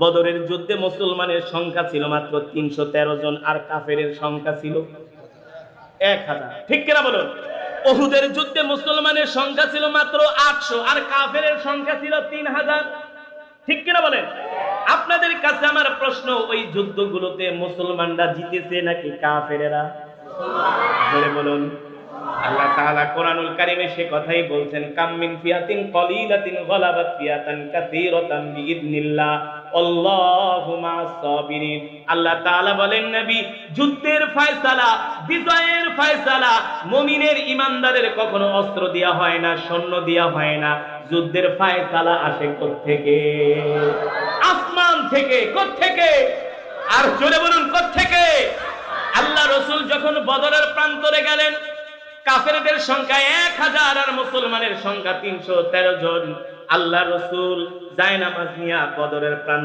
বদরের যুদ্ধে মুসলমানের সংখ্যা ছিল মাত্র 313 জন, আর কাফেরের সংখ্যা ছিল 1000। ঠিক কিনা বলুন? উহুদের যুদ্ধে মুসলমানের সংখ্যা ছিল মাত্র 800, আর কাফেরের সংখ্যা ছিল 3000। ঠিক কিনা বলেন? আপনাদের কাছে আমার প্রশ্ন, ওই যুদ্ধগুলোতে মুসলমানরা জিতেছে নাকি কাফেরেরা? বলে বলুন। আল্লাহ তাআলা কোরআনুল কারীমে সে কথাই বলছেন, কাম মিন ফিয়াতিন কলিলাতিন গলাবাত ফিয়াতান কাসীরাতান বিইذনিল্লাহ আল্লাহু মা'আস সাবিরিন। আল্লাহ তাআলা বলেন, নবী, যুদ্ধের ফয়সালা, বিজয়ের ফয়সালা মুমিনের ইমানদারের কখনো অস্ত্র দেয়া হয় না, সৈন্য দেয়া হয় না। যুদ্ধের ফয়সালা আসে কোত্থেকে? আসমান থেকে। কোত্থেকে? আর জোরে বলুন, কোত্থেকে? আল্লাহ রাসূল যখন বদরের প্রান্তরে গেলেন, কাফেরদের সংখ্যা 1000 আর মুসলমানের সংখ্যা 313 জন। আল্লাহ রাসূল জায়নামাজ নিয়ে বদরের প্রান্তরে